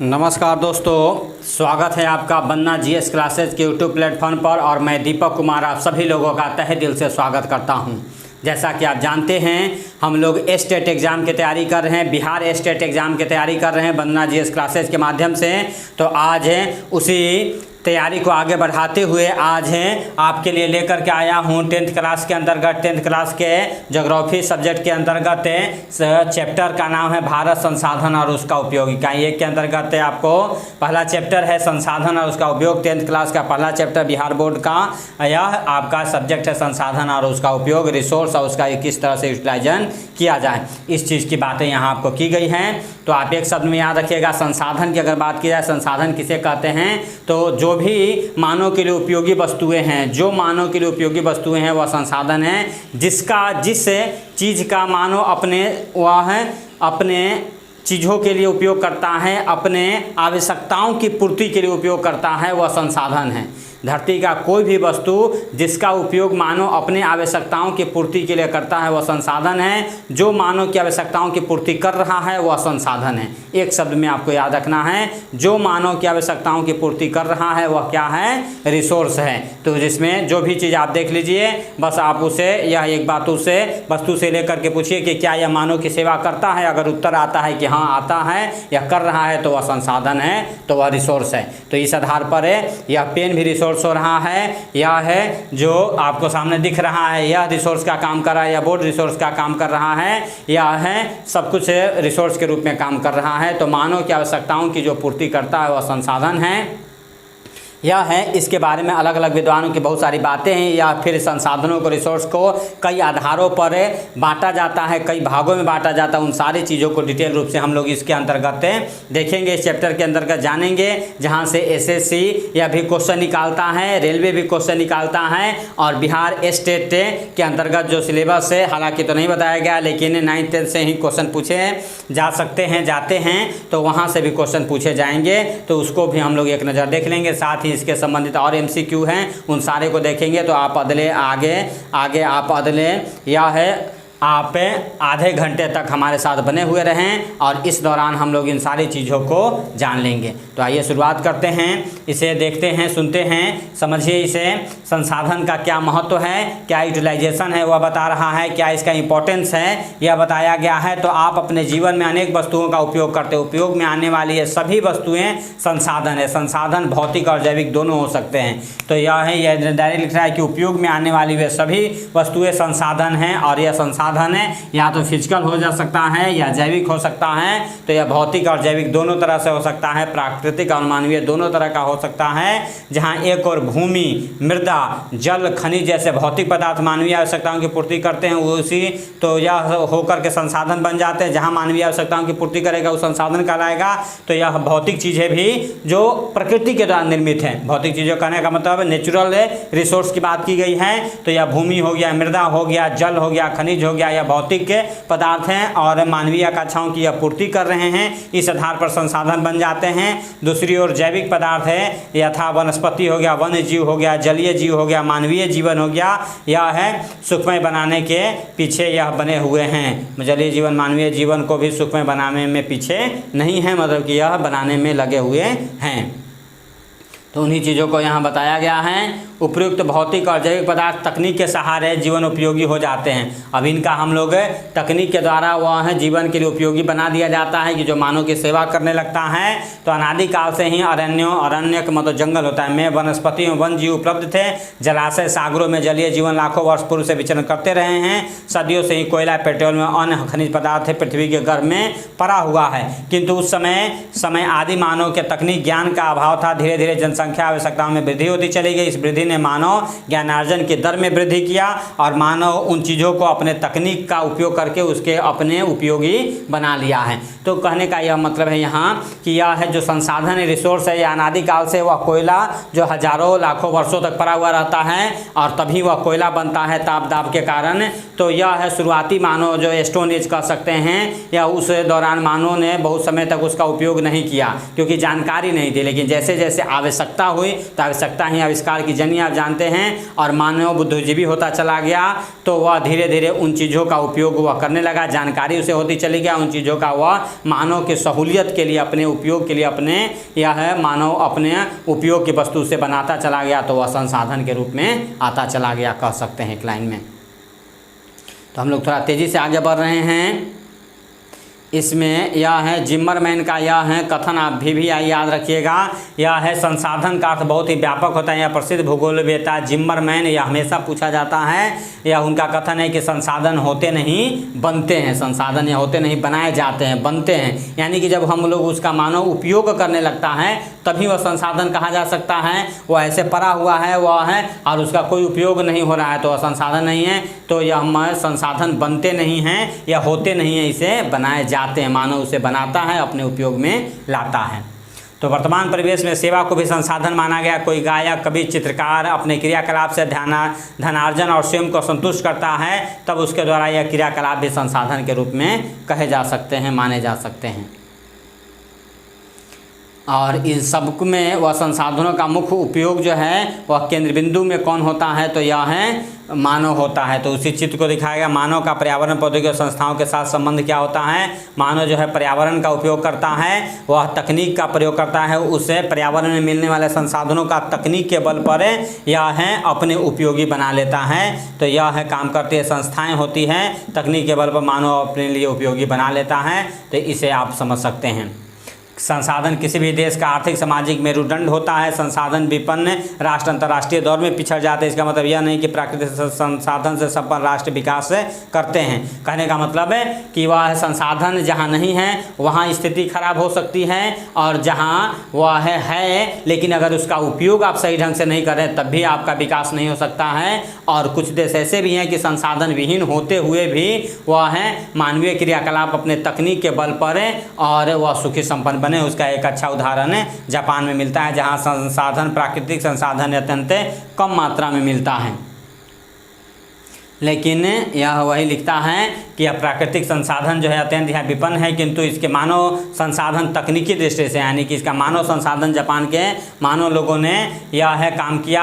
नमस्कार दोस्तों, स्वागत है आपका बन्ना जीएस क्लासेज के यूट्यूब प्लेटफॉर्म पर। और मैं दीपक कुमार आप सभी लोगों का तहे दिल से स्वागत करता हूं। जैसा कि आप जानते हैं, हम लोग स्टेट एग्ज़ाम की तैयारी कर रहे हैं, बिहार स्टेट एग्ज़ाम की तैयारी कर रहे हैं बन्ना जीएस क्लासेज के माध्यम से। तो आज उसी तैयारी को आगे बढ़ाते हुए आज आपके लिए लेकर के आया हूँ 10th क्लास के अंतर्गत 10th क्लास के ज्योग्राफी सब्जेक्ट के अंतर्गत चैप्टर का नाम है भारत संसाधन और उसका उपयोगिता। एक के अंतर्गत आपको पहला चैप्टर है संसाधन और उसका उपयोग। 10th क्लास का पहला चैप्टर बिहार बोर्ड का यह आपका सब्जेक्ट है संसाधन और उसका उपयोग, रिसोर्स और उसका किस तरह से यूटिलाइजन किया जाए, इस चीज़ की बातें यहाँ आपको की गई हैं। तो आप एक शब्द में याद रखिएगा, संसाधन की अगर बात की जाए, संसाधन किसे कहते हैं? तो जो भी मानव के लिए उपयोगी वस्तुएं हैं, जो मानव के लिए उपयोगी वस्तुएं हैं वह संसाधन है। जिस चीज़ का मानव अपने चीज़ों के लिए उपयोग करता है, अपने आवश्यकताओं की पूर्ति के लिए उपयोग करता है, वह संसाधन है। धरती का कोई भी वस्तु जिसका उपयोग मानव अपने आवश्यकताओं की पूर्ति के लिए करता है वह संसाधन है। जो मानव की आवश्यकताओं की पूर्ति कर रहा है वह संसाधन है। एक शब्द में आपको याद रखना है, जो मानव की आवश्यकताओं की पूर्ति कर रहा है वह क्या है? रिसोर्स है। तो जिसमें जो भी चीज़ आप देख लीजिए, बस आप उसे यह एक बात उसे वस्तु से लेकर के पूछिए कि क्या यह मानव की सेवा करता है। अगर उत्तर आता है कि हाँ आता है या कर रहा है तो वह संसाधन है, तो वह रिसोर्स है। तो इस आधार पर यह पेन भी रिसोर्स हो रहा है, यह है जो आपको सामने दिख रहा है, यह रिसोर्स का काम कर रहा है, या बोर्ड रिसोर्स का काम कर रहा है, यह है सब कुछ रिसोर्स के रूप में काम कर रहा है। तो मानव की आवश्यकताओं की जो पूर्ति करता है वह संसाधन है। यह है, इसके बारे में अलग अलग विद्वानों की बहुत सारी बातें हैं। या फिर संसाधनों को, रिसोर्स को कई आधारों पर बांटा जाता है, कई भागों में बांटा जाता है। उन सारी चीज़ों को डिटेल रूप से हम लोग इसके अंतर्गत देखेंगे, इस चैप्टर के अंतर्गत जानेंगे, जहां से एसएससी यह भी क्वेश्चन निकालता है, रेलवे भी क्वेश्चन निकालता है, और बिहार स्टेट के अंतर्गत जो सिलेबस है, हालांकि तो नहीं बताया गया, लेकिन 9th 10th से ही क्वेश्चन पूछे जा सकते हैं, जाते हैं, तो वहाँ से भी क्वेश्चन पूछे जाएंगे। तो उसको भी हम लोग एक नज़र देख लेंगे। साथ इसके संबंधित और एमसीक्यू हैं, उन सारे को देखेंगे। तो आप आप आधे घंटे तक हमारे साथ बने हुए रहें और इस दौरान हम लोग इन सारी चीज़ों को जान लेंगे। तो आइए शुरुआत करते हैं, इसे देखते हैं, सुनते हैं, समझिए इसे। संसाधन का क्या महत्व है, क्या यूटिलाइजेशन है वह बता रहा है, क्या इसका इंपॉर्टेंस है यह बताया गया है। तो आप अपने जीवन में अनेक वस्तुओं का उपयोग करते हो, उपयोग में आने वाली ये सभी वस्तुएँ संसाधन है। संसाधन भौतिक और जैविक दोनों हो सकते हैं। तो यह डायरेक्ट लिख रहा है कि उपयोग में आने वाली वे सभी वस्तुएँ संसाधन हैं, और यह संसाधन है या तो फिजिकल हो जा सकता है या जैविक हो सकता है। तो यह भौतिक और जैविक दोनों तरह से हो सकता है, प्राकृतिक और मानवीय दोनों तरह का हो सकता है। जहां एक और भूमि, मृदा, जल, खनिज जैसे भौतिक पदार्थ मानवीय आवश्यकताओं की पूर्ति करते हैं, वो उसी तो यह होकर के संसाधन बन जाते हैं। जहां मानवीय आवश्यकताओं की पूर्ति करेगा वो संसाधन कहलाएगा। तो यह भौतिक चीज़ें भी जो प्रकृति के द्वारा निर्मित हैं, भौतिक चीज़ें कहने का मतलब नेचुरल रिसोर्स की बात की गई है। तो यह भूमि हो गया, मृदा हो गया, जल हो गया, खनिज हो गया, या भौतिक के पदार्थ हैं और मानवीय आकांक्षाओं की यह पूर्ति कर रहे हैं, इस आधार पर संसाधन बन जाते हैं। दूसरी ओर जैविक पदार्थ है, यथा वनस्पति हो गया, वन्य जीव हो गया, जलीय जीव हो गया, मानवीय जीवन हो गया, यह है सुखमय बनाने के पीछे यह बने हुए हैं। जलीय जीवन, मानवीय जीवन को भी सुखमय बनाने में पीछे नहीं है, मतलब कि यह बनाने में लगे हुए हैं। तो उन्हीं चीज़ों को यहाँ बताया गया है। उपयुक्त भौतिक और जैविक पदार्थ तकनीक के सहारे जीवन उपयोगी हो जाते हैं। अब इनका हम लोग तकनीक के द्वारा वह है जीवन के लिए उपयोगी बना दिया जाता है कि जो मानव की सेवा करने लगता है। तो अनादिकाल से ही अरण्य का मतलब जंगल होता है में वनस्पति में वन जीव उपलब्ध थे। जलाशय, सागरों में जलीय जीवन लाखों वर्ष पूर्व से विचरण करते रहे हैं। सदियों से ही कोयला, पेट्रोल में अन्य खनिज पदार्थ पृथ्वी के गर्भ में पड़ा हुआ है। किंतु उस समय आदि मानव के तकनीक ज्ञान का अभाव था। धीरे धीरे जनसंख्या आवश्यकताओं में वृद्धि होती चली गई। इस वृद्धि ने मानव ज्ञानार्जन की दर में वृद्धि किया और मानव उन चीज़ों को अपने तकनीक का उपयोग करके उसके अपने उपयोगी बना लिया है। तो कहने का यह मतलब है यहाँ कि यह है जो संसाधन है, रिसोर्स है, यह अनादिकाल से वह कोयला जो हजारों लाखों वर्षों तक पड़ा हुआ रहता है और तभी वह कोयला बनता है ताप दाब के कारण। तो यह है शुरुआती मानव जो स्टोन एज कह सकते हैं, या उस दौरान मानव ने बहुत समय तक उसका उपयोग नहीं किया क्योंकि जानकारी नहीं थी। लेकिन जैसे जैसे आवश्यकता हुई तो आवश्यकता ही आविष्कार की जननी नहीं आप जानते हैं, और मानव बुद्धिजीवी होता चला गया तो वह धीरे धीरे उन चीज़ों का उपयोग वह करने लगा, जानकारी उसे होती चली गया, उन चीज़ों का वह मानव की सहूलियत के लिए, अपने उपयोग के लिए, अपने यह मानव अपने उपयोग की वस्तु से बनाता चला गया, तो वह संसाधन के रूप में आता चला गया, कह सकते हैं एक लाइन में। तो हम लोग थोड़ा तेज़ी से आगे बढ़ रहे हैं। इसमें यह है जिम्मरमैन का यह है कथन, आप भी याद रखिएगा। यह है संसाधन का अर्थ बहुत ही व्यापक होता है। यह प्रसिद्ध भूगोलवेत्ता जिम्मरमैन, यह हमेशा पूछा जाता है, यह उनका कथन है कि संसाधन होते नहीं बनते हैं, संसाधन या होते नहीं बनाए जाते हैं, बनते हैं। यानी कि जब हम लोग उसका मानव उपयोग करने लगता है तभी वह संसाधन कहा जा सकता है। वह ऐसे पड़ा हुआ है वह है और उसका कोई उपयोग नहीं हो रहा है तो वह संसाधन नहीं है। तो यह हमारे संसाधन बनते नहीं हैं या होते नहीं हैं, इसे बनाए जाते हैं, मानव उसे बनाता है, अपने उपयोग में लाता है। तो वर्तमान परिवेश में सेवा को भी संसाधन माना गया। कोई गायक, कवि, चित्रकार अपने क्रियाकलाप से धनार्जन और स्वयं को संतुष्ट करता है, तब उसके द्वारा यह क्रियाकलाप भी संसाधन के रूप में कहे जा सकते हैं, माने जा सकते हैं। और इन सब में वह संसाधनों का मुख्य उपयोग जो है वह केंद्र बिंदु में कौन होता है, तो यह है मानव होता है। तो उसी चित्र को दिखाया गया। मानव का पर्यावरण प्रौद्योगिकी संस्थाओं के साथ संबंध क्या होता है। मानव जो है पर्यावरण का उपयोग करता है, वह तकनीक का प्रयोग करता है, उसे पर्यावरण में मिलने वाले संसाधनों का तकनीक के बल पर यह है अपने उपयोगी बना लेता है। तो यह है काम करती है संस्थाएं होती हैं, तकनीक के बल पर मानव अपने लिए उपयोगी बना लेता है। तो इसे आप समझ सकते हैं। संसाधन किसी भी देश का आर्थिक सामाजिक मेरुदंड होता है। संसाधन विपन्न राष्ट्र अंतर्राष्ट्रीय दौर में पिछड़ जाते हैं। इसका मतलब यह नहीं कि प्राकृतिक संसाधन से संपन्न राष्ट्र विकास करते हैं। कहने का मतलब है कि वह संसाधन जहाँ नहीं है वहाँ स्थिति खराब हो सकती है, और जहाँ वह है लेकिन अगर उसका उपयोग आप सही ढंग से नहीं करें तब भी आपका विकास नहीं हो सकता है। और कुछ देश ऐसे भी हैं कि संसाधन विहीन होते हुए भी वह है मानवीय क्रियाकलाप अपने तकनीक के बल पर और वह सुखी संपन्न बने। उसका एक अच्छा उदाहरण है जापान में मिलता है, जहां संसाधन, प्राकृतिक संसाधन अत्यंत कम मात्रा में मिलता है। लेकिन यह वही लिखता है कि यह प्राकृतिक संसाधन जो है अत्यंत यहाँ विपन्न है, किंतु इसके मानव संसाधन तकनीकी दृष्टि से, यानी कि इसका मानव संसाधन जापान के मानव लोगों ने यह है काम किया,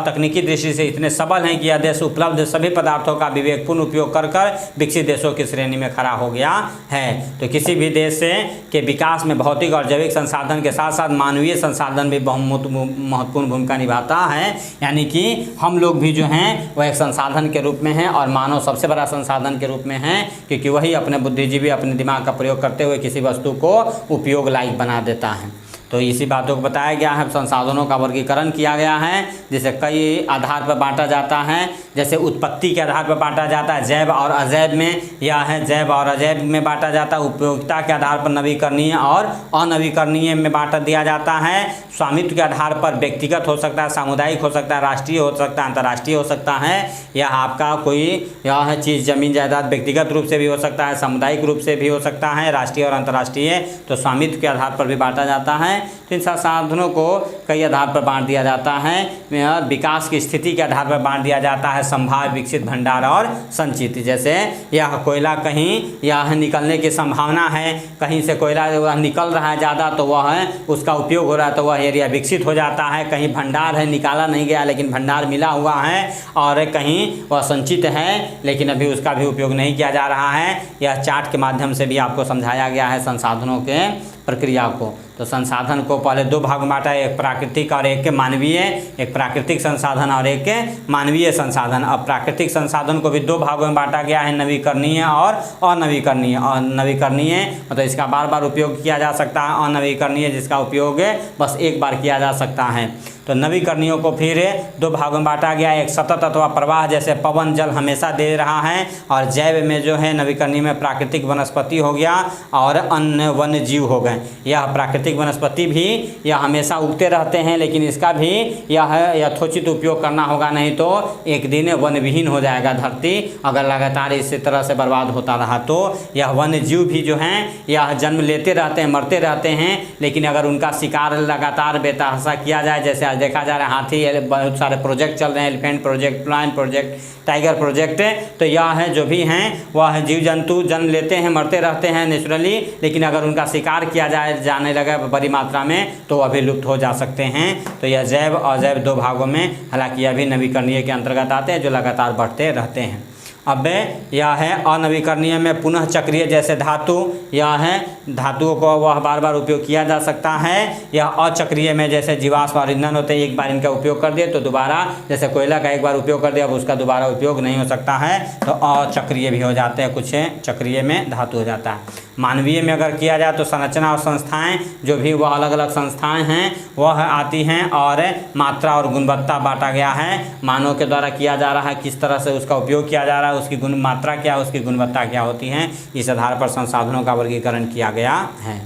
तकनीकी दृष्टि से इतने सबल हैं कि यह देश उपलब्ध सभी पदार्थों का विवेकपूर्ण उपयोग कर कर विकसित देशों की श्रेणी में खड़ा हो गया है। तो किसी भी देश के विकास में भौतिक और जैविक संसाधन के साथ साथ मानवीय संसाधन भी बहुत महत्वपूर्ण भूमिका निभाता है। यानी कि हम लोग भी जो हैं वह एक संसाधन के रूप में हैं और मानव सबसे बड़ा संसाधन के रूप में है, क्योंकि वही अपने बुद्धिजीवी अपने दिमाग का प्रयोग करते हुए किसी वस्तु को उपयोग लायक बना देता है। तो इसी बातों को बताया गया है। संसाधनों का वर्गीकरण किया गया है, जिसे कई आधार पर बांटा जाता है। जैसे उत्पत्ति के आधार पर बांटा जाता है जैव और अजैव में, या है जैव और अजैव में बांटा जाता है। उपयोगिता के आधार पर नवीकरणीय और अनवीकरणीय में बांटा दिया जाता है। स्वामित्व के आधार पर व्यक्तिगत हो सकता है, सामुदायिक हो सकता है, राष्ट्रीय हो सकता है, अंतर्राष्ट्रीय हो सकता है। या आपका कोई यह चीज़ जमीन जायदाद व्यक्तिगत रूप से भी हो सकता है, सामुदायिक रूप से भी हो सकता है, राष्ट्रीय और अंतर्राष्ट्रीय। तो स्वामित्व के आधार पर भी बांटा जाता है। तो इन संसाधनों को कई आधार पर बांट दिया जाता है। विकास की स्थिति के आधार पर बांट दिया जाता है, संभाव्य, विकसित, भंडार और संचित। जैसे यह कोयला कहीं यह निकलने की संभावना है, कहीं से कोयला निकल रहा है ज़्यादा तो वह है उसका उपयोग हो रहा है तो वह एरिया विकसित हो जाता है। कहीं भंडार है, निकाला नहीं गया लेकिन भंडार मिला हुआ है, और कहीं वह संचित है लेकिन अभी उसका भी उपयोग नहीं किया जा रहा है। यह चार्ट के माध्यम से भी आपको समझाया गया है संसाधनों के प्रक्रिया को। तो संसाधन को पहले दो भाग में बांटा, एक प्राकृतिक और एक मानवीय। एक प्राकृतिक संसाधन और एक मानवीय संसाधन। अब प्राकृतिक संसाधन को भी दो भागों में बांटा गया है, नवीकरणीय और अनवीकरणीय। और नवीकरणीय मतलब इसका बार बार उपयोग किया जा सकता है, अनवीकरणीय जिसका उपयोग बस एक बार किया जा सकता है। तो नवीकरणीयों को फिर दो भागों में बांटा गया, एक सतत अथवा प्रवाह जैसे पवन जल हमेशा दे रहा है, और जैव में जो है नवीकरणीय में प्राकृतिक वनस्पति हो गया और अन्य वन्य जीव हो गए। यह प्राकृतिक वनस्पति भी यह हमेशा उगते रहते हैं, लेकिन इसका भी यह यथोचित उपयोग करना होगा, नहीं तो एक दिन वन विहीन हो जाएगा धरती अगर लगातार इसी तरह से बर्बाद होता रहा। तो यह वन्य जीव भी जो हैं यह जन्म लेते रहते हैं, मरते रहते हैं, लेकिन अगर उनका शिकार लगातार बेतहाशा किया जाए, जैसे आज देखा जा रहा है हाथी, बहुत सारे प्रोजेक्ट चल रहे हैं, elephant project, lion project, tiger project. तो यह है जो भी हैं वह जीव जंतु जन्म लेते हैं, मरते रहते हैं नेचुरली, लेकिन अगर उनका शिकार किया जाने लगा बड़ी मात्रा में तो वह भी लुप्त हो जा सकते हैं। तो यह जैव और अजैव दो भागों में, हालांकि यह भी नवीकरणीय के अंतर्गत आते हैं जो लगातार बढ़ते रहते हैं। अब यह है अनवीकरणीय में पुनः चक्रीय, जैसे धातु, यह है धातुओं को वह बार बार उपयोग किया जा सकता है। यह अचक्रीय में जैसे जीवाश्म और ईंधन होते हैं, एक बार इनका उपयोग कर दिए तो दोबारा, जैसे कोयला का एक बार उपयोग कर दिया अब उसका दोबारा उपयोग नहीं हो सकता है, तो अचक्रीय भी हो जाते हैं, कुछ चक्रीय में धातु हो जाता है। मानवीय में अगर किया जाए तो संरचना और संस्थाएं जो भी वह अलग अलग संस्थाएं हैं वह आती हैं, और मात्रा और गुणवत्ता बांटा गया है। मानव के द्वारा किया जा रहा है, किस तरह से उसका उपयोग किया जा रहा है, उसकी मात्रा क्या, उसकी गुणवत्ता क्या होती है, इस आधार पर संसाधनों का वर्गीकरण किया गया है।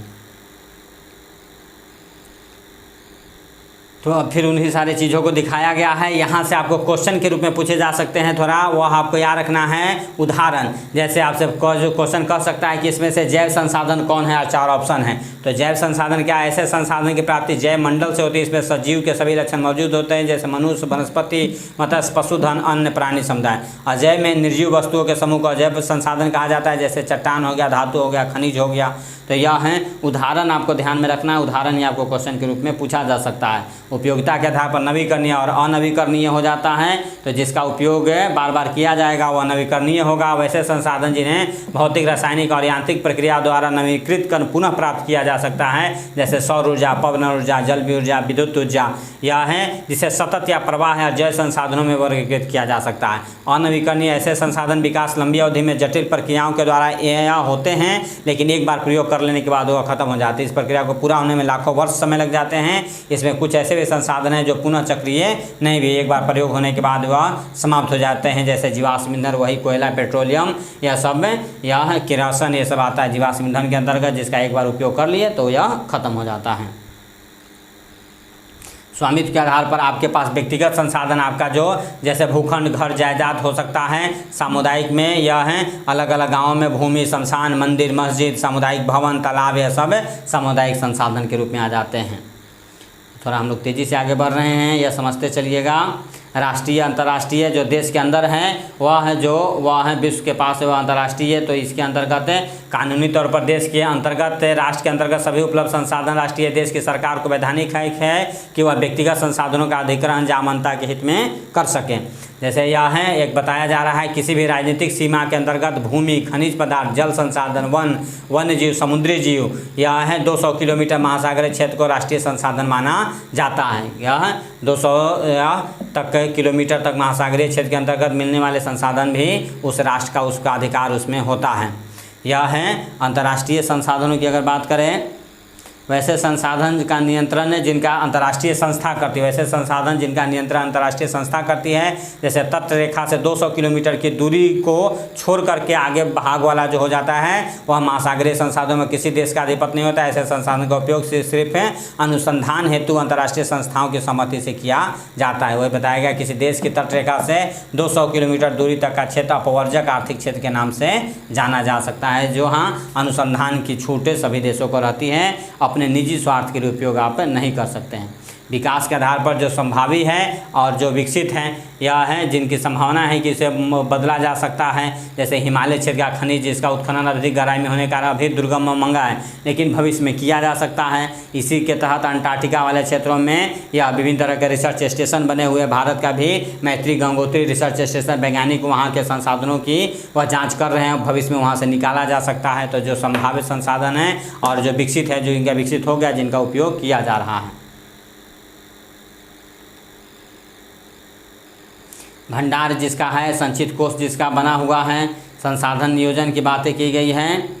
तो अब फिर उन्हीं सारी चीज़ों को दिखाया गया है। यहाँ से आपको क्वेश्चन के रूप में पूछे जा सकते हैं, थोड़ा वह आपको याद रखना है। उदाहरण जैसे आपसे जो क्वेश्चन कह सकता है कि इसमें से जैव संसाधन कौन है, और 4 ऑप्शन है। तो जैव संसाधन क्या है? ऐसे संसाधन की प्राप्ति जैव मंडल से होती है, इसमें सजीव के सभी लक्षण मौजूद होते हैं, जैसे मनुष्य, वनस्पति, मत्स्य, पशुधन, अन्य प्राणी समुदाय। अजैव में निर्जीव वस्तुओं के समूह को अजैव संसाधन कहा जाता है, जैसे चट्टान हो गया, धातु हो गया, खनिज हो गया। तो यह है उदाहरण, आपको ध्यान में रखना है। उदाहरण ही आपको क्वेश्चन के रूप में पूछा जा सकता है। उपयोगिता के आधार पर नवीकरणीय और अनवीकरणीय हो जाता है, तो जिसका उपयोग बार बार किया जाएगा वह नवीकरणीय होगा। वैसे संसाधन जिन्हें भौतिक, रासायनिक और यांत्रिक प्रक्रिया द्वारा नवीकृत कर पुनः प्राप्त किया जा सकता है, जैसे सौर ऊर्जा, पवन ऊर्जा, जल ऊर्जा, विद्युत ऊर्जा। यह है जिसे सतत या प्रवाह या जैव संसाधनों में वर्गीकृत किया जा सकता है। अनवीकरणीय ऐसे संसाधन विकास लंबी अवधि में जटिल प्रक्रियाओं के द्वारा या होते हैं, लेकिन एक बार प्रयोग कर लेने के बाद वह खत्म हो जाती है। इस प्रक्रिया को पूरा होने में लाखों वर्ष समय लग जाते हैं। इसमें कुछ ऐसे भी संसाधन हैं जो पुनः चक्रीय नहीं भी, एक बार प्रयोग होने के बाद वह समाप्त हो जाते हैं, जैसे जीवाश्म ईंधन, वही कोयला, पेट्रोलियम, यह सब, यह किरोसिन, ये सब आता है जीवाश्म ईंधन के अंतर्गत, जिसका एक बार उपयोग कर लिए तो यह खत्म हो जाता है। स्वामित्व के आधार पर आपके पास व्यक्तिगत संसाधन, आपका जो जैसे भूखंड, घर, जायदाद हो सकता है। सामुदायिक में यह है अलग अलग गांवों में भूमि, शमशान, मंदिर, मस्जिद, सामुदायिक भवन, तालाब, यह सब सामुदायिक संसाधन के रूप में आ जाते हैं। थोड़ा हम लोग तेज़ी से आगे बढ़ रहे हैं, यह समझते चलिएगा। राष्ट्रीय, अंतर्राष्ट्रीय, जो देश के अंदर है वह है, जो वह है विश्व के पास है वह अंतर्राष्ट्रीय। तो इसके अंतर्गत कानूनी तौर पर देश के अंतर्गत, राष्ट्र के अंतर्गत सभी उपलब्ध संसाधन राष्ट्रीय देश की सरकार को वैधानिक है कि वह व्यक्तिगत संसाधनों का अधिग्रहण जामनता के हित में कर सकें। जैसे यह है, एक बताया जा रहा है, किसी भी राजनीतिक सीमा के अंतर्गत भूमि, खनिज पदार्थ, जल संसाधन, वन, वन्य जीव, समुद्री जीव, यह है 200 किलोमीटर महासागरीय क्षेत्र को राष्ट्रीय संसाधन माना जाता है। यह 200 तक किलोमीटर तक महासागरीय क्षेत्र के अंतर्गत मिलने वाले संसाधन भी उस राष्ट्र का, उसका अधिकार उसमें होता है। यह है अंतर्राष्ट्रीय संसाधनों की अगर बात करें, वैसे संसाधन का नियंत्रण जिनका अंतर्राष्ट्रीय संस्था करती है, वैसे संसाधन जिनका नियंत्रण अंतर्राष्ट्रीय संस्था करती है, जैसे तट रेखा से 200 किलोमीटर की दूरी को छोड़ करके आगे भाग वाला जो हो जाता है वह महासागरीय संसाधनों में किसी देश का अधिपत्य नहीं होता है। ऐसे संसाधन का उपयोग सिर्फ अनुसंधान हेतु अंतर्राष्ट्रीय संस्थाओं की सहमति से किया जाता है। वही बताया गया, किसी देश की तट रेखा से 200 किलोमीटर दूरी तक का क्षेत्र अपवर्जक आर्थिक क्षेत्र के नाम से जाना जा सकता है, जो हाँ अनुसंधान की छूटें सभी देशों को रहती हैं, अपने निजी स्वार्थ के लिए उपयोग आप नहीं कर सकते हैं। विकास के आधार पर जो संभावी है और जो विकसित हैं, यह है जिनकी संभावना है कि इसे बदला जा सकता है, जैसे हिमालय क्षेत्र का खनिज, जिसका उत्खनन अधिक गहराई में होने के कारण अभी दुर्गम और महंगा है, लेकिन भविष्य में किया जा सकता है। इसी के तहत अंटार्कटिका वाले क्षेत्रों में या विभिन्न तरह के रिसर्च स्टेशन बने हुए, भारत का भी मैत्री गंगोत्री रिसर्च स्टेशन, वैज्ञानिक वहाँ के संसाधनों की वह जाँच कर रहे हैं, भविष्य में वहाँ से निकाला जा सकता है। तो जो संभावित संसाधन है और जो विकसित है, जो इनका विकसित हो गया, जिनका उपयोग किया जा रहा है। भंडार जिसका है, संचित कोष जिसका बना हुआ है, संसाधन नियोजन की बातें की गई हैं।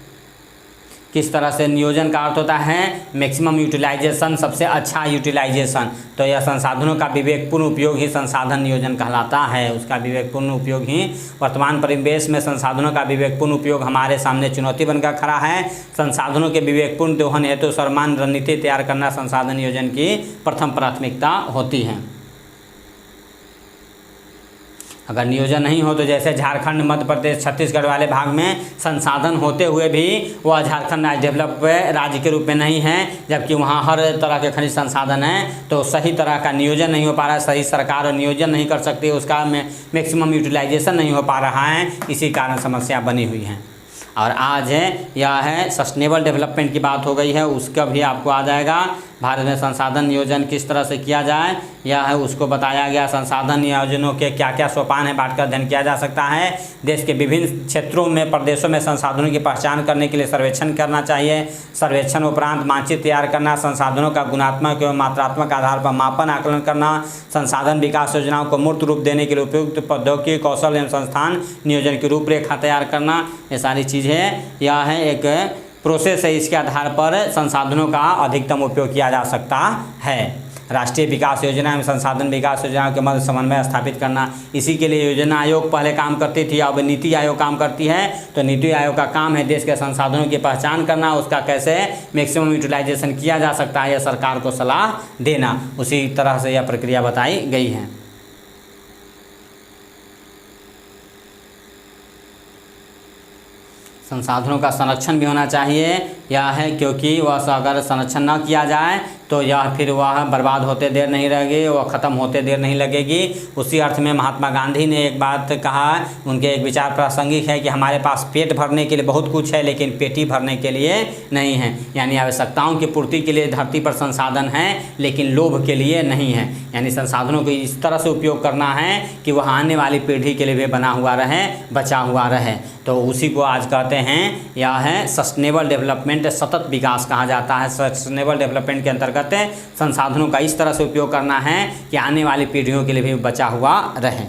किस तरह से नियोजन का अर्थ होता है मैक्सिमम यूटिलाइजेशन, सबसे अच्छा यूटिलाइजेशन। तो यह संसाधनों का विवेकपूर्ण उपयोग ही संसाधन नियोजन कहलाता है, उसका विवेकपूर्ण उपयोग ही। वर्तमान परिवेश में संसाधनों का विवेकपूर्ण उपयोग हमारे सामने चुनौती बनकर खड़ा है। संसाधनों के विवेकपूर्ण दोहन हेतु सर्वमान्य रणनीति तैयार करना संसाधन नियोजन की प्रथम प्राथमिकता होती है। अगर नियोजन नहीं हो तो जैसे झारखंड, मध्य प्रदेश, छत्तीसगढ़ वाले भाग में संसाधन होते हुए भी वह झारखंड आज डेवलप राज्य के रूप में नहीं है, जबकि वहाँ हर तरह के खनिज संसाधन हैं, तो सही तरह का नियोजन नहीं हो पा रहा है, सही सरकार और नियोजन नहीं कर सकती, उसका मैक्सिमम यूटिलाइजेशन नहीं हो पा रहा है, इसी कारण समस्या बनी हुई है। और आज यह है सस्टेनेबल डेवलपमेंट की बात हो गई है, उसका भी आपको आ जाएगा। भारत में संसाधन नियोजन किस तरह से किया जाए यह है, उसको बताया गया। संसाधन नियोजनों के क्या क्या सोपान है बांटकर अध्ययन किया जा सकता है। देश के विभिन्न क्षेत्रों में, प्रदेशों में संसाधनों की पहचान करने के लिए सर्वेक्षण करना चाहिए। सर्वेक्षण उपरांत मानचित्र तैयार करना, संसाधनों का गुणात्मक एवं मात्रात्मक आधार पर मापन आकलन करना, संसाधन विकास योजनाओं को मूर्त रूप देने के लिए उपयुक्त प्रौद्योगिकी, कौशल एवं संस्थान नियोजन की रूपरेखा तैयार करना, ये सारी चीज़ें यह है एक प्रोसेस है। इसके आधार पर संसाधनों का अधिकतम उपयोग किया जा सकता है। राष्ट्रीय विकास योजना एवं संसाधन विकास योजनाओं के मध्य समन्वय स्थापित करना, इसी के लिए योजना आयोग पहले काम करती थी, अब नीति आयोग काम करती है। तो नीति आयोग का काम है देश के संसाधनों की पहचान करना, उसका कैसे मैक्सिमम यूटिलाइजेशन किया जा सकता है, यह सरकार को सलाह देना। उसी तरह से यह प्रक्रिया बताई गई है। संसाधनों का संरक्षण भी होना चाहिए, यह है क्योंकि वह अगर संरक्षण न किया जाए तो यह फिर वह बर्बाद होते देर नहीं लगेगी, वह ख़त्म होते देर नहीं लगेगी। उसी अर्थ में महात्मा गांधी ने एक बात कहा, उनके एक विचार प्रासंगिक है कि हमारे पास पेट भरने के लिए बहुत कुछ है लेकिन पेटी भरने के लिए नहीं है। यानी आवश्यकताओं की पूर्ति के लिए धरती पर संसाधन है लेकिन लोभ के लिए नहीं है। यानी संसाधनों को इस तरह से उपयोग करना है कि वह आने वाली पीढ़ी के लिए भी बना हुआ रहे, बचा हुआ रहे। तो उसी को आज कहते हैं, यह है सस्टेनेबल डेवलपमेंट, सतत विकास कहा जाता है। सस्टेनेबल डेवलपमेंट के अंतर्गत संसाधनों का इस तरह से उपयोग करना है कि आने वाली पीढ़ियों के लिए भी बचा हुआ रहे।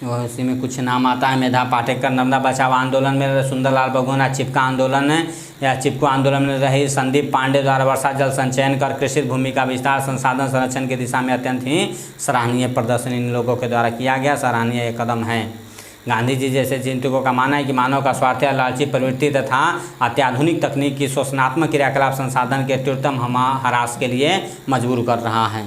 वह इसी में कुछ नाम आता है, मेधा पाटेकर नर्मदा बचाओ आंदोलन में, सुंदरलाल बहुगुणा चिपका आंदोलन या चिपको आंदोलन में रही, संदीप पांडे द्वारा वर्षा जल संचयन कर कृषि भूमि का विस्तार संसाधन संरक्षण की दिशा में अत्यंत ही सराहनीय प्रदर्शन इन लोगों के द्वारा किया गया, सराहनीय एक कदम है। गांधी जी जैसे चिंतकों का मानना है कि मानव का स्वार्थी और लालची प्रवृत्ति तथा अत्याधुनिक तकनीक की शोषणात्मक क्रियाकलाप संसाधन के तीव्रतम ह्रास के लिए मजबूर कर रहा है।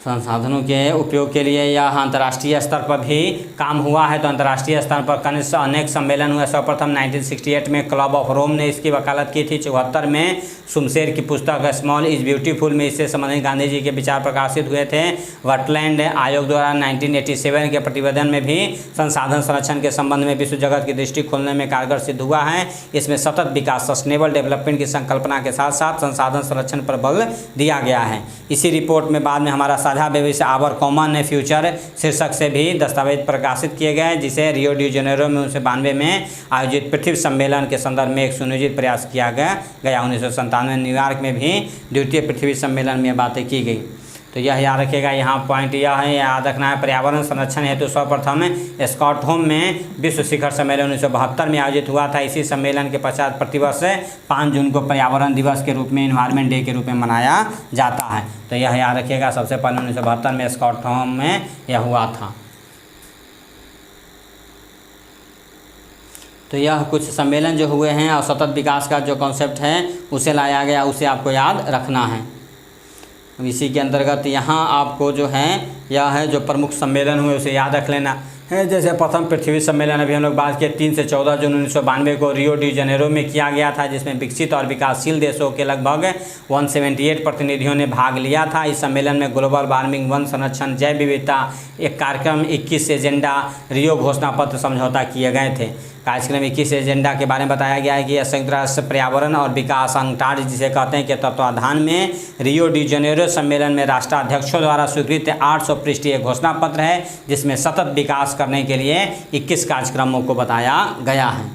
संसाधनों के उपयोग के लिए यह अंतर्राष्ट्रीय स्तर पर भी काम हुआ है। तो अंतर्राष्ट्रीय स्तर पर कनिष्ठ अनेक सम्मेलन हुए। सर्वप्रथम 1968 में क्लब ऑफ रोम ने इसकी वकालत की थी। 74 में शुमशेर की पुस्तक स्मॉल इज ब्यूटीफुल में इससे संबंधित गांधी जी के विचार प्रकाशित हुए थे। वटलैंड आयोग द्वारा 1987 के प्रतिवेदन में भी संसाधन संरक्षण के संबंध में विश्व जगत की दृष्टि खोलने में कारगर सिद्ध हुआ है। इसमें सतत विकास, सस्टेनेबल डेवलपमेंट की संकल्पना के साथ साथ संसाधन संरक्षण पर बल दिया गया है। इसी रिपोर्ट में बाद में हमारा साझा भविष्य आवर कॉमन फ्यूचर शीर्षक से भी दस्तावेज प्रकाशित किए गए, जिसे रियो डी जेनेरो में 1992 में आयोजित पृथ्वी सम्मेलन के संदर्भ में एक सुनियोजित प्रयास किया गया। 1997 न्यूयॉर्क में भी द्वितीय पृथ्वी सम्मेलन में बातें की गई। तो यह याद रखिएगा, यहाँ पॉइंट यह है, याद रखना है, पर्यावरण संरक्षण हेतु सर्वप्रथम स्टॉकहोम में विश्व शिखर सम्मेलन 1972 में आयोजित हुआ था। इसी सम्मेलन के पश्चात प्रतिवर्ष 5 जून को पर्यावरण दिवस के रूप में, इन्वायरमेंट डे के रूप में मनाया जाता है। तो यह याद रखिएगा, सबसे पहले 1972 में स्टॉकहोम में यह हुआ था। तो यह कुछ सम्मेलन जो हुए हैं और सतत विकास का जो कॉन्सेप्ट है उसे लाया गया, उसे आपको याद रखना है। इसी के अंतर्गत यहाँ आपको जो है यह है जो प्रमुख सम्मेलन हुए उसे याद रख लेना है। जैसे प्रथम पृथ्वी सम्मेलन अभी हम लोग बात किए 3 से 14 जून 1992 को रियो डी जेनेरो में किया गया था, जिसमें विकसित और विकासशील देशों के लगभग 178 प्रतिनिधियों ने भाग लिया था। इस सम्मेलन में ग्लोबल वार्मिंग, वन संरक्षण, जैव विविधता, एक कार्यक्रम 21 एजेंडा, रियो घोषणा पत्र समझौता किए गए थे। कार्यक्रम 21 एजेंडा के बारे में बताया गया है कि यह संयुक्त राष्ट्र पर्यावरण और विकास अंटार्ड जिसे कहते हैं के तत्वाधान में रियो डी जेनेरो सम्मेलन में राष्ट्राध्यक्षों द्वारा स्वीकृत 800 पृष्ठीय घोषणा पत्र है, जिसमें सतत विकास करने के लिए 21 कार्यक्रमों को बताया गया है।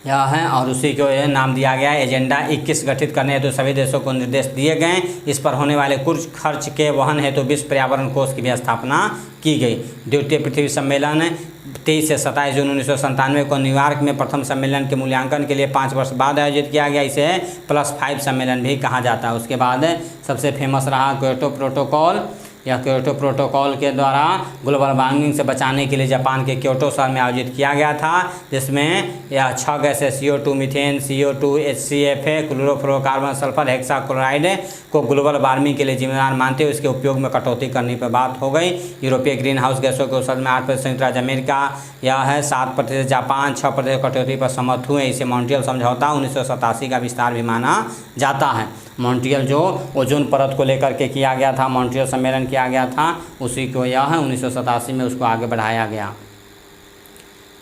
यह है और उसी को यह नाम दिया गया है एजेंडा 21 गठित करने हेतु सभी देशों को निर्देश दिए गए। इस पर होने वाले कुछ खर्च के वहन हेतु विश्व पर्यावरण कोष की भी स्थापना की गई। द्वितीय पृथ्वी सम्मेलन 23 से 27 जून 1997 को न्यूयॉर्क में प्रथम सम्मेलन के मूल्यांकन के लिए 5 वर्ष बाद आयोजित किया गया। इसे +5 सम्मेलन भी कहा जाता है। उसके बाद सबसे फेमस रहा क्योटो प्रोटोकॉल, यह क्योटो प्रोटोकॉल के द्वारा ग्लोबल वार्मिंग से बचाने के लिए जापान के क्योटो शहर में आयोजित किया गया था, जिसमें यह 6 गैसें CO2, methane, CO2, HCFA, chlorofluorocarbon, sulphur hexachloride को ग्लोबल वार्मिंग के लिए जिम्मेदार मानते हुए इसके उपयोग में कटौती करने पर बात हो गई। यूरोपीय ग्रीन हाउस गैसों के उत्सर्जन में 8% संयुक्त राज्य अमेरिका, यह है 7% जापान, 6% कटौती पर सहमत हुए। इसे मॉन्ट्रियल समझौता 1987 का विस्तार भी माना जाता है। मॉन्ट्रियल जो ओजोन परत को लेकर के किया गया था, मॉन्ट्रियल सम्मेलन किया गया था, उसी को यह है 1987 में उसको आगे बढ़ाया गया।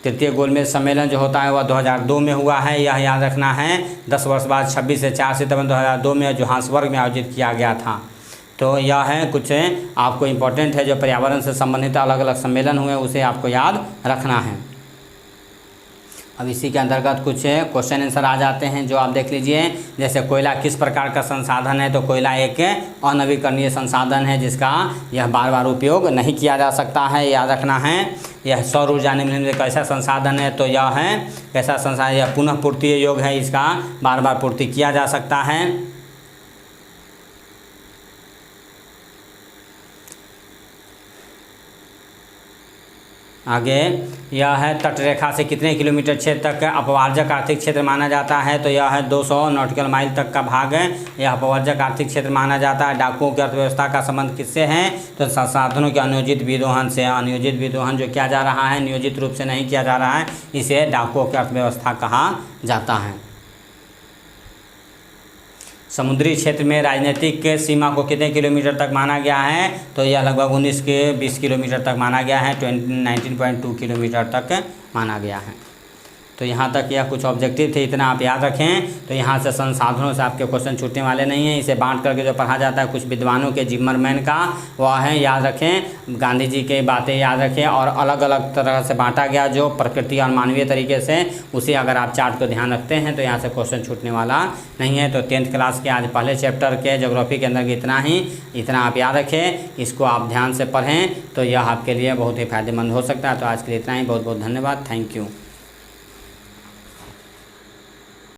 तृतीय गोलमेज सम्मेलन जो होता है वह 2002 में हुआ है, यह याद रखना है। 10 वर्ष बाद 26 से 4 सितंबर 2002 में जोहान्सबर्ग में आयोजित किया गया था। तो यह है कुछ आपको इम्पोर्टेंट है जो पर्यावरण से संबंधित अलग अलग सम्मेलन हुए, उसे आपको याद रखना है। अब इसी के अंतर्गत कुछ क्वेश्चन आंसर आ जाते हैं जो आप देख लीजिए। जैसे कोयला किस प्रकार का संसाधन है, तो कोयला एक अनवीकरणीय संसाधन है जिसका यह बार बार उपयोग नहीं किया जा सकता है, याद रखना है। यह सौर ऊर्जा निम्नलिखित में कैसा संसाधन है, तो यह है कैसा संसाधन, यह पुनः पूर्ति योग्य है, इसका बार बार पूर्ति किया जा सकता है। आगे यह है तटरेखा से कितने किलोमीटर क्षेत्र तक अपवार्जक आर्थिक क्षेत्र माना जाता है, तो यह है 200 नॉटिकल माइल तक का भाग है, यह अपवार्जक आर्थिक क्षेत्र माना जाता है। डाकुओं की अर्थव्यवस्था का संबंध किससे है, तो संसाधनों के अनियोजित विदोहन से। अनियोजित विदोहन जो किया जा रहा है, नियोजित रूप से नहीं किया जा रहा है, इसे डाकुओं की अर्थव्यवस्था कहा जाता है। समुद्री क्षेत्र में राजनीतिक सीमा को कितने किलोमीटर तक माना गया है, तो यह लगभग 19 के 20 किलोमीटर तक माना गया है, 19.2 किलोमीटर तक माना गया है। तो यहाँ तक यह कुछ ऑब्जेक्टिव थे, इतना आप याद रखें। तो यहाँ से संसाधनों से आपके क्वेश्चन छूटने वाले नहीं हैं। इसे बांट करके जो पढ़ा जाता है कुछ विद्वानों के, जिम्मरमैन का वह है, याद रखें। गांधी जी की बातें याद रखें, और अलग अलग तरह से बांटा गया जो प्रकृति और मानवीय तरीके से, उसे अगर आप चार्ट को ध्यान रखते हैं तो यहाँ से क्वेश्चन छूटने वाला नहीं है। तो 10th क्लास के आज पहले चैप्टर के ज्योग्राफी के अंदर इतना आप याद रखें, इसको आप ध्यान से पढ़ें तो यह आपके लिए बहुत ही फायदेमंद हो सकता है। तो आज के लिए इतना ही, बहुत बहुत धन्यवाद, थैंक यू।